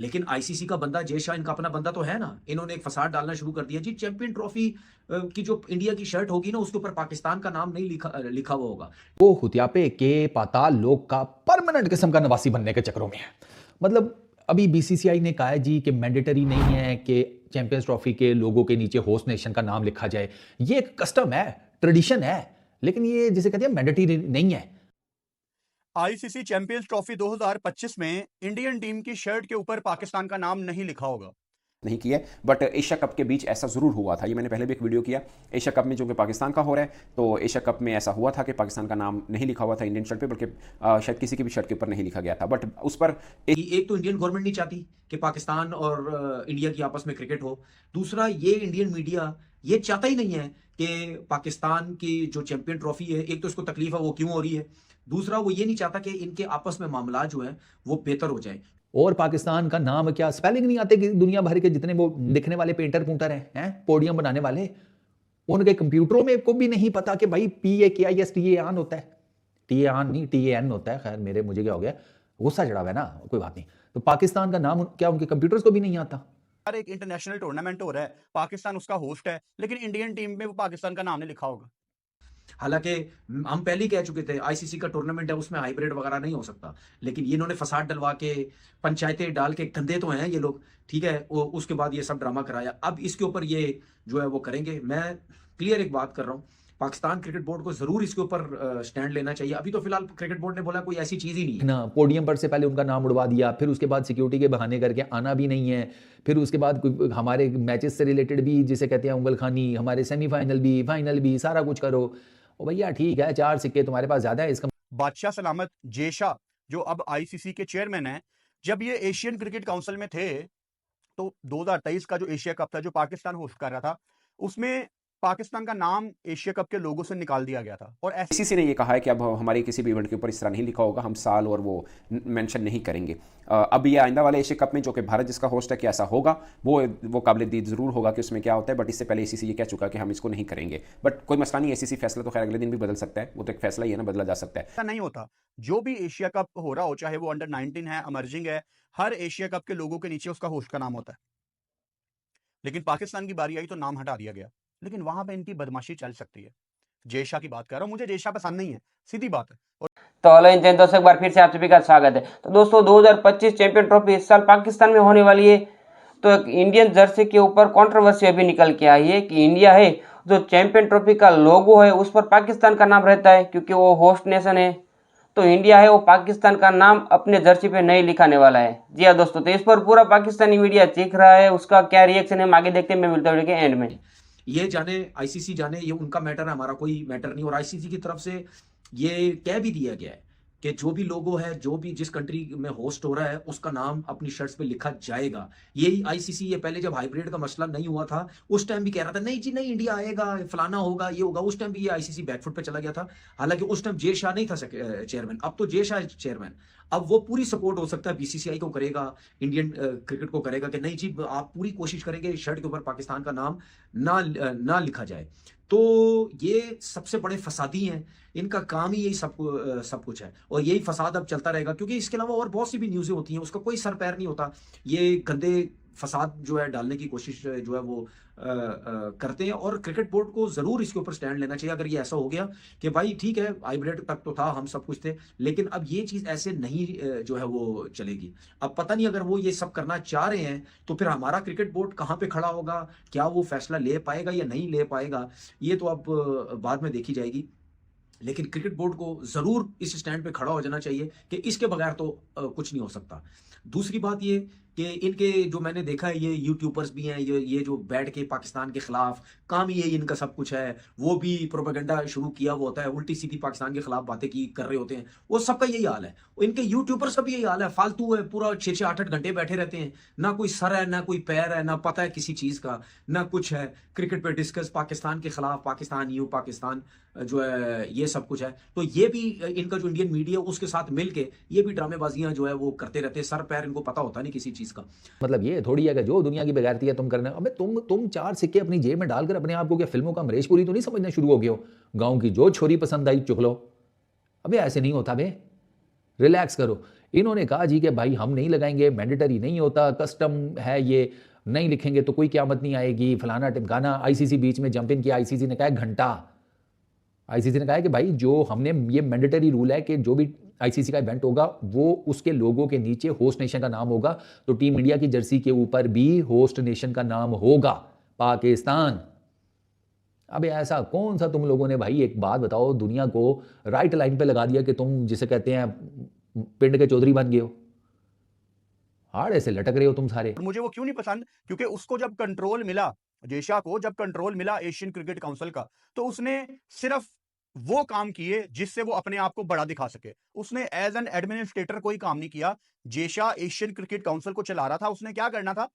लेकिन आईसीसी का बंदा जय शाह इनका अपना बंदा तो है ना, इन्होंने एक फसाद डालना शुरू कर दिया जी। चैंपियन ट्रॉफी की जो इंडिया की शर्ट होगी ना, उसके ऊपर पाकिस्तान का नाम नहीं लिखा हुआ होगा। वो हुतियापे के पाताल लोक का परमानेंट किस्म का नवासी बनने के चक्रों में है। मतलब अभी बीसीसीआई ने कहा है जी कि मैंडेटरी नहीं है कि चैंपियंस ट्रॉफी के लोगों के नीचे होस्ट नेशन का नाम लिखा जाए। ये एक कस्टम है, ट्रेडिशन है, लेकिन ये जिसे कहते हैं मैंडेटरी नहीं है। आईसीसी चैंपियंस ट्रॉफी 2025 में इंडियन टीम की शर्ट के ऊपर पाकिस्तान का नाम नहीं लिखा होगा। नहीं किया, बट एशिया कप के बीच ऐसा ज़रूर हुआ था। ये मैंने पहले भी एक वीडियो किया एशिया कप में, जो कि पाकिस्तान का हो रहा है। तो एशिया कप में ऐसा हुआ था कि पाकिस्तान का नाम नहीं लिखा हुआ था इंडियन शर्ट पे, बल्कि शायद किसी की भी शर्ट के ऊपर नहीं लिखा गया था। बट उस पर एक तो इंडियन गवर्नमेंट नहीं चाहती कि पाकिस्तान और इंडिया की आपस में क्रिकेट हो। दूसरा, ये इंडियन मीडिया ये चाहता ही नहीं है कि पाकिस्तान की जो चैंपियन ट्रॉफी है, एक तो इसको तकलीफ है वो क्यों हो रही है, दूसरा वो ये नहीं चाहता कि इनके आपस में मामला जो है वो बेहतर हो जाए। और पाकिस्तान का नाम क्या स्पेलिंग नहीं आते कि दुनिया भर के जितने वो लिखने वाले पेंटर पुंटर हैं पोडियम बनाने वाले, उनके कंप्यूटरों में को भी नहीं पता कि भाई PAKISTAN होता है, TAN नहीं TAN होता है। खैर मुझे क्या हो गया, गुस्सा चढ़ा हुआ है ना, कोई बात नहीं। तो पाकिस्तान का नाम क्या उनके कंप्यूटर्स को भी नहीं आता। हर एक इंटरनेशनल टूर्नामेंट हो रहा है, पाकिस्तान उसका होस्ट है, लेकिन इंडियन टीम में वो पाकिस्तान का नाम नहीं लिखा होगा। हालांकि हम पहले ही कह चुके थे आईसीसी का टूर्नामेंट है, उसमें हाइब्रिड वगैरह नहीं हो सकता, लेकिन ये इन्होंने फसाद डलवा के पंचायतें डाल के गंदे तो हैं ये लोग, ठीक है। उसके बाद ये सब ड्रामा कराया, अब इसके ऊपर ये जो है वो करेंगे। मैं क्लियर एक बात कर रहा हूँ, पाकिस्तान क्रिकेट बोर्ड को जरूर इसके ऊपर स्टैंड लेना चाहिए। अभी तो फिलहाल क्रिकेट बोर्ड ने बोला कोई ऐसी चीज ही नहीं है ना, पोडियम पर से पहले उनका नाम उड़वा दिया, फिर उसके बाद सिक्योरिटी के बहाने करके आना भी नहीं है, फिर उसके बाद हमारे मैचेस से रिलेटेड भी जिसे कहते हैं उंगल खानी, हमारे सेमीफाइनल भी फाइनल भी सारा कुछ करो। ओ भैया ठीक है, 4 सिक्के तुम्हारे पास ज्यादा है, इसका बादशाह सलामत जेशा जो अब आईसीसी के चेयरमैन हैं, जब ये एशियन क्रिकेट काउंसिल में थे तो 2023 का जो एशिया कप था जो पाकिस्तान होस्ट कर रहा था, उसमें पाकिस्तान का नाम एशिया कप के लोगों से निकाल दिया गया था। और आईसीसी ने ये कहा है कि अब हमारे किसी भी इवेंट के ऊपर इस तरह नहीं लिखा होगा, हम साल और वो मेंशन नहीं करेंगे। अब ये आइंदा वाले एशिया कप में, जो कि भारत जिसका होस्ट है, कि ऐसा होगा वो काबिल दीद जरूर होगा कि उसमें क्या होता है। बट इससे पहले आईसीसी ये कह चुका है कि हम इसको नहीं करेंगे। बट कोई मसला नहीं, आईसीसी फैसला तो खैर अगले दिन भी बदल सकता है, वो तो एक फैसला ही है ना, बदला जा सकता है। ऐसा नहीं होता, जो भी एशिया कप हो रहा हो, चाहे वो अंडर 19 है, अमर्जिंग है, हर एशिया कप के लोगों के नीचे उसका होस्ट का नाम होता है। लेकिन पाकिस्तान की बारी आई तो नाम हटा दिया गया, लेकिन वहां पे इनकी बदमाशी चल सकती है। जेशा की बात कर रहा हूं, मुझे जेशा पसंद नहीं है, सीधी बात है। तो हेलो इन दोस्तों, एक बार फिर से आप सभी का स्वागत है। तो दोस्तों 2025 चैंपियन ट्रॉफी इस साल पाकिस्तान में होने वाली है। तो एक इंडियन जर्सी के ऊपर कंट्रोवर्सी अभी निकल के आई है कि इंडिया है जो चैंपियन ट्रॉफी का लोगो है उस पर पाकिस्तान का नाम रहता है, क्योंकि वो होस्ट नेशन है। तो इंडिया है वो पाकिस्तान का नाम अपने जर्सी पे नहीं लिखाने वाला है। जी हाँ दोस्तों, तो इस पर पूरा पाकिस्तानी मीडिया चीख रहा है, उसका क्या रिएक्शन है हम आगे देखते हैं। मैं मिलता हूँ एंड में। ये जाने आईसीसी जाने, ये उनका मैटर है, हमारा कोई मैटर नहीं। और आईसीसी की तरफ से ये कह भी दिया गया है कि जो भी लोगो है, जो भी जिस कंट्री में होस्ट हो रहा है, उसका नाम अपनी शर्ट्स पे लिखा जाएगा। यही आईसीसी, ये पहले जब हाइब्रिड का मसला नहीं हुआ था उस टाइम भी कह रहा था नहीं जी नहीं, इंडिया आएगा, फलाना होगा, ये होगा। उस टाइम भी ये आईसीसी बैकफुट पे चला गया था। हालांकि उस टाइम जय शाह नहीं था चेयरमैन, अब तो जय शाह चेयरमैन। अब वो पूरी सपोर्ट हो सकता है बीसीसीआई को करेगा, इंडियन क्रिकेट को करेगा कि नहीं जी आप पूरी कोशिश करेंगे शर्ट के ऊपर पाकिस्तान का नाम ना लिखा जाए। तो ये सबसे बड़े फसादी हैं, इनका काम ही यही सब कुछ है, और यही फसाद अब चलता रहेगा, क्योंकि इसके अलावा और बहुत सी भी न्यूज़ें होती हैं, उसका कोई सर पैर नहीं होता। ये गंदे फसाद जो है डालने की कोशिश जो है वो करते हैं। और क्रिकेट बोर्ड को जरूर इसके ऊपर स्टैंड लेना चाहिए। अगर ये ऐसा हो गया कि भाई ठीक है हाइब्रिड तक तो था, हम सब कुछ थे, लेकिन अब ये चीज ऐसे नहीं जो है वो चलेगी। अब पता नहीं अगर वो ये सब करना चाह रहे हैं तो फिर हमारा क्रिकेट बोर्ड कहाँ पे खड़ा होगा, क्या वो फैसला ले पाएगा या नहीं ले पाएगा, ये तो अब बाद में देखी जाएगी। लेकिन क्रिकेट बोर्ड को जरूर इस स्टैंड पे खड़ा हो जाना चाहिए कि इसके बगैर तो कुछ नहीं हो सकता। दूसरी बात ये कि इनके जो मैंने देखा है, ये यूट्यूबर्स भी हैं, ये जो बैठ के पाकिस्तान के खिलाफ काम ही ये इनका सब कुछ है, वो भी प्रोपेगेंडा शुरू किया हुआ होता है, उल्टी सीधी पाकिस्तान के खिलाफ बातें की कर रहे होते हैं। वो सबका यही हाल है, इनके यूट्यूबर्स का भी यही हाल है, फालतू है, पूरा 6-6 8-8 घंटे बैठे रहते हैं, ना कोई सर है ना कोई पैर है, ना पता है किसी चीज का, ना कुछ है। क्रिकेट पे डिस्कस, पाकिस्तान के खिलाफ, पाकिस्तान यू पाकिस्तान जो है, ये सब कुछ है। तो ये भी इनका जो इंडियन मीडिया उसके साथ मिलके ये भी ड्रामेबाजियां जो है वो करते रहते हैं, सर पैर इनको पता होता नहीं किसी चीज का। मतलब ये थोड़ी है कि जो दुनिया की बेगैरती है तुम करना। अबे तुम 4 सिक्के अपनी जेब में डालकर अपने आप को क्या फिल्मों का अमरीश पुरी तो नहीं समझना शुरू हो गए हो? गांव की जो छोरी पसंद आई चुक लो। अबे ऐसे नहीं होता बे, रिलैक्स करो। इन्होंने कहा जी कि भाई हम नहीं लगाएंगे, मैंडेटरी नहीं होता, कस्टम है, ये नहीं लिखेंगे तो कोई क़यामत नहीं आएगी, फलाना टिमकाना। आईसीसी बीच में जंप इन किया, आईसीसी ने कहा घंटा, आईसीसी ने कहा है कि भाई जो हमने ये मैंडेटरी रूल है कि जो भी आईसीसी का इवेंट होगा वो उसके लोगों के नीचे होस्ट नेशन का नाम होगा, तो टीम इंडिया की जर्सी के ऊपर भी होस्ट नेशन का नाम होगा पाकिस्तान। अब ऐसा कौन सा तुम लोगों ने, भाई एक बात बताओ, दुनिया को राइट लाइन पे लगा दिया कि तुम जिसे कहते हैं पिंड के चौधरी बन गए हो, हाड़ से लटक रहे हो तुम सारे। और मुझे वो क्यों नहीं पसंद, क्योंकि उसको जब कंट्रोल मिला, जेशा को जब कंट्रोल मिला एशियन क्रिकेट काउंसिल का, तो उसने सिर्फ वो काम किए जिससे वो अपने आप को बड़ा दिखा सके। उसने एज एन एडमिनिस्ट्रेटर कोई काम नहीं किया। जेशा एशियन क्रिकेट काउंसिल को चला रहा था, उसने क्या करना था,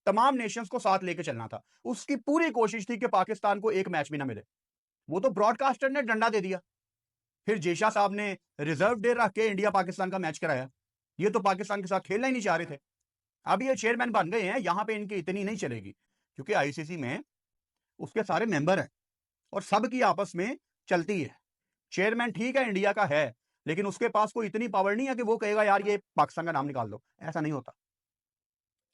तमाम नेशंस को साथ लेके चलना था। उसकी पूरी कोशिश थी कि पाकिस्तान को एक मैच भी ना मिले। वो तो ब्रॉडकास्टर ने डंडा दे दिया। फिर जेशा साहब ने रिजर्व डे रख के इंडिया पाकिस्तान का मैच कराया। ये तो पाकिस्तान के साथ खेलना ही नहीं चाह रहे थे। अब ये चेयरमैन बन गए हैं, यहां पे इनकी इतनी नहीं चलेगी, क्योंकि आईसीसी में उसके सारे मेंबर हैं और सबकी आपस में चलती है। चेयरमैन ठीक है इंडिया का है, लेकिन उसके पास कोई इतनी पावर नहीं है कि वो कहेगा यार ये पाकिस्तान का नाम निकाल दो। ऐसा नहीं होता।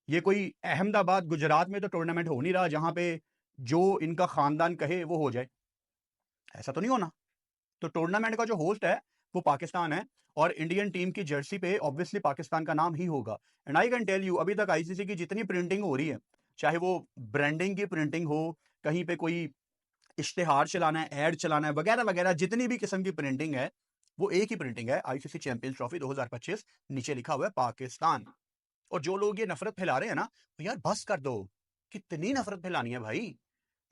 ये कोई अहमदाबाद गुजरात में तो टूर्नामेंट हो नहीं रहा जहां पे जो इनका खानदान कहे वो हो जाए। ऐसा तो नहीं होना। तो टूर्नामेंट का जो होस्ट है वो पाकिस्तान है और इंडियन टीम की जर्सी पे ऑब्वियसली पाकिस्तान का नाम ही होगा। And I can tell you, अभी तक आईसीसी की जितनी प्रिंटिंग हो रही है, चाहे वो ब्रांडिंग की प्रिंटिंग हो, कहीं पे कोई इश्तेहार चलाना है, ऐड चलाना है, वगैरह वगैरह, जितनी भी किस्म की प्रिंटिंग है वो एक ही प्रिंटिंग है, आईसीसी चैंपियंस ट्रॉफी 2025, नीचे लिखा हुआ है पाकिस्तान। और जो लोग ये नफरत फैला रहे हैं ना, तो यार बस कर दो। कितनी नफरत फैलानी है भाई।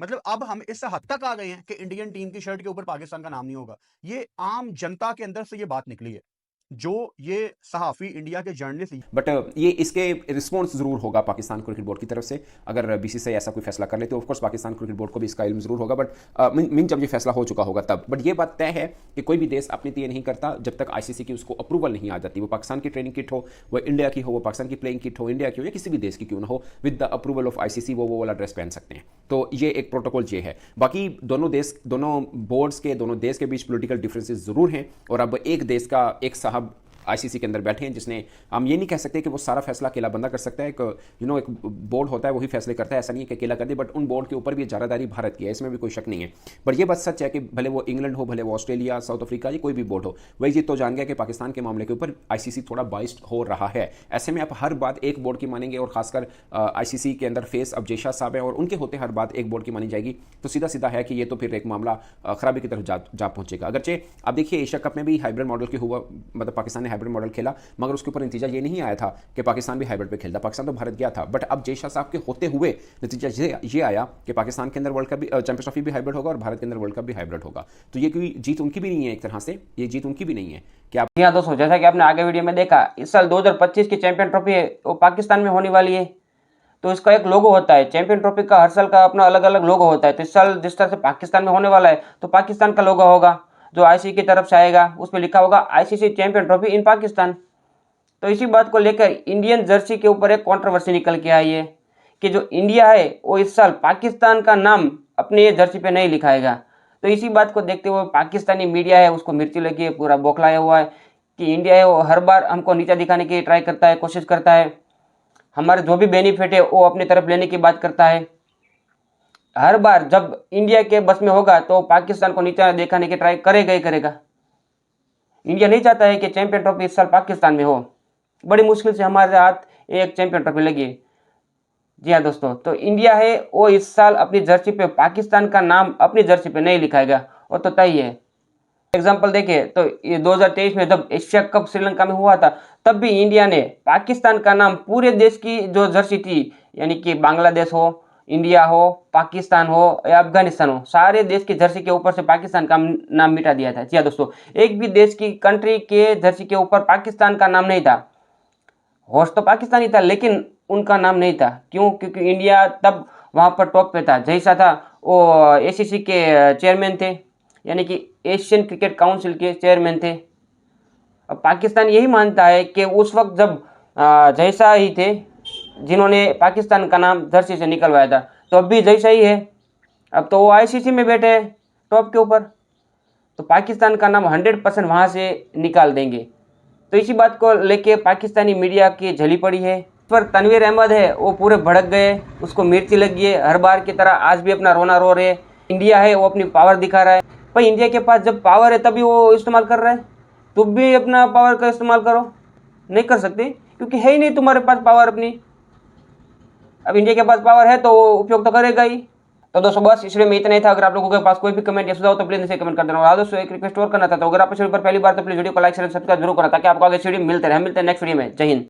मतलब अब हम इस हद तक आ गए हैं कि इंडियन टीम की शर्ट के ऊपर पाकिस्तान का नाम नहीं होगा। ये आम जनता के अंदर से ये बात निकली है, जो ये सहाफी इंडिया के जर्नलिस्ट। बट ये इसके रिस्पॉन्स जरूर होगा पाकिस्तान क्रिकेट बोर्ड की तरफ से। अगर बीसीसीआई ऐसा कोई फैसला कर ले तो ऑफकोर्स पाकिस्तान क्रिकेट बोर्ड को भी इसका इल्म जरूर होगा, बट मीन जब ये फैसला हो चुका होगा तब। बट ये बात तय है कि कोई भी देश अपनी ये नहीं करता जब तक आईसीसी की उसको अप्रूवल नहीं आ जाती। वो पाकिस्तान की ट्रेनिंग किट हो, वो इंडिया की हो, वो पाकिस्तान की प्लेइंग किट हो, इंडिया की हो या किसी भी देश की क्यों ना हो, with the approval of ICC वो वाला ड्रेस पहन सकते हैं। तो ये एक प्रोटोकॉल ये है। बाकी दोनों बोर्ड्स के, दोनों देश के बीच पॉलिटिकल डिफरेंसेस जरूर हैं। और अब एक देश का एक साहब आईसीसी के अंदर बैठे हैं जिसने, हम ये नहीं कह सकते कि वो सारा फैसला अकेला बंदा कर सकता है। एक बोर्ड होता है वही फैसले करता है, ऐसा नहीं है कि अकेला कर दे, बट उन बोर्ड के ऊपर भी ज़्यादादारी भारत की है, इसमें भी कोई शक नहीं है। पर ये बात सच है कि भले वो इंग्लैंड हो, भले वो ऑस्ट्रेलिया, साउथ अफ्रीका, या कोई भी बोर्ड हो, वही जीत तो जान गया कि पाकिस्तान के मामले के ऊपर आईसीसी थोड़ा बाइस्ड हो रहा है। ऐसे में आप हर बात एक बोर्ड की मानेंगे, और खासकर आईसीसी के अंदर फेस अब जेशा साहब है और उनके होते हर बात एक बोर्ड की मानी जाएगी, तो सीधा सीधा है कि ये तो फिर एक मामला खराबी की तरफ जा पहुंचेगा। अगरचे आप देखिए एशिया कप में भी हाइब्रिड मॉडल के हुआ, मतलब पाकिस्तान ने हाइब्रिड मॉडल खेला, मगर उसके ऊपर नतीजा ये नहीं आया था कि पाकिस्तान भी हाइब्रिड पे खेलता, पाकिस्तान तो भारत गया था। बट अब जेशा साहब के होते हुए नतीजा ये आया कि पाकिस्तान के अंदर वर्ल्ड कप भी, चैंपियंस ट्रॉफी भी हाइब्रिड होगा और भारत के अंदर वर्ल्ड कप भी हाइब्रिड होगा। तो ये कोई जीत उनकी भी नहीं है, एक तरह से ये जीत उनकी भी नहीं है। क्या यहाँ दोस्तों, जैसा कि आपने आगे वीडियो में देखा, इस साल 2025 की चैंपियन ट्रॉफी है वो पाकिस्तान में होने वाली है। तो इसका एक लोगो होता है, चैंपियन ट्रॉफी का हर साल का अपना अलग अलग लोगो होता है। तो इस साल जिस तरह से पाकिस्तान में होने वाला है, तो पाकिस्तान का लोगो होगा जो आईसीसी की तरफ से आएगा, उस पर लिखा होगा ICC champion trophy in Pakistan. तो इसी बात को लेकर इंडियन जर्सी के ऊपर एक कंट्रोवर्सी निकल के आई है कि जो इंडिया है वो इस साल पाकिस्तान का नाम अपने ये जर्सी पे नहीं लिखाएगा। तो इसी बात को देखते हुए पाकिस्तानी मीडिया है उसको मिर्ची लगी है, पूरा बौखलाया हुआ है कि इंडिया है वो हर बार हमको नीचा दिखाने की ट्राई करता है, कोशिश करता है, हमारे जो भी बेनिफिट है वो अपनी तरफ लेने की बात करता है। हर बार जब इंडिया के बस में होगा तो पाकिस्तान को नीचा दिखाने की ट्राई करेगा ही करेगा। इंडिया नहीं चाहता है कि चैंपियन ट्रॉफी इस साल पाकिस्तान में हो। बड़ी मुश्किल से हमारे हाथ एक चैंपियन ट्रॉफी लगी है। जी हाँ दोस्तों, तो इंडिया है वो इस साल अपनी जर्सी पे पाकिस्तान का नाम अपनी जर्सी पे नहीं लिखाएगा, वो तो तय है। एग्जाम्पल देखें तो ये 2023 में जब एशिया कप श्रीलंका में हुआ था, तब भी इंडिया ने पाकिस्तान का नाम पूरे देश की जो जर्सी थी, यानी कि बांग्लादेश हो, इंडिया हो, पाकिस्तान हो या अफगानिस्तान हो, सारे देश की जर्सी के ऊपर से पाकिस्तान का नाम मिटा दिया था। जी हाँ दोस्तों, एक भी देश की कंट्री के जर्सी के ऊपर पाकिस्तान का नाम नहीं था। होस्ट तो पाकिस्तानी था लेकिन उनका नाम नहीं था। क्यों? क्योंकि इंडिया तब वहाँ पर टॉप पे था। जैसा था वो एसीसी के चेयरमैन थे, यानी कि एशियन क्रिकेट काउंसिल के चेयरमैन थे। अब पाकिस्तान यही मानता है कि उस वक्त जब जैसा ही थे जिन्होंने पाकिस्तान का नाम जर्सी से निकलवाया था, तो अब भी जैसा ही है। अब तो वो आईसीसी में बैठे हैं टॉप के ऊपर, तो पाकिस्तान का नाम 100% वहाँ से निकाल देंगे। तो इसी बात को लेके पाकिस्तानी मीडिया की झली पड़ी है। इस पर तनवीर अहमद है वो पूरे भड़क गए, उसको मिर्ची लगी है, हर बार की तरह आज भी अपना रोना रो रहे हैं। इंडिया है वो अपनी पावर दिखा रहा है, भाई इंडिया के पास जब पावर है तभी वो इस्तेमाल कर रहा है, तुम भी अपना पावर का इस्तेमाल करो। नहीं कर सकते क्योंकि है ही नहीं तुम्हारे पास पावर अपनी। अब इंडिया के पास पावर है तो वो उपयोग तो करेगा ही। तो दोस्तों बस इस वीडियो में इतना ही था। अगर आप लोगों के पास कोई भी कमेंट या सुझाव तो प्लीज नीचे कमेंट कर देना। और दोस्तों एक रिक्वेस्ट और करना था, तो अगर आप इस वीडियो पर पहली बार तो प्लीज वीडियो को लाइक शेयर सब्सक्राइब जरूर करना, ताकि आपको आगे वीडियो मिलते रहे। मिलते हैं नेक्स्ट वीडियो में। जय हिंद।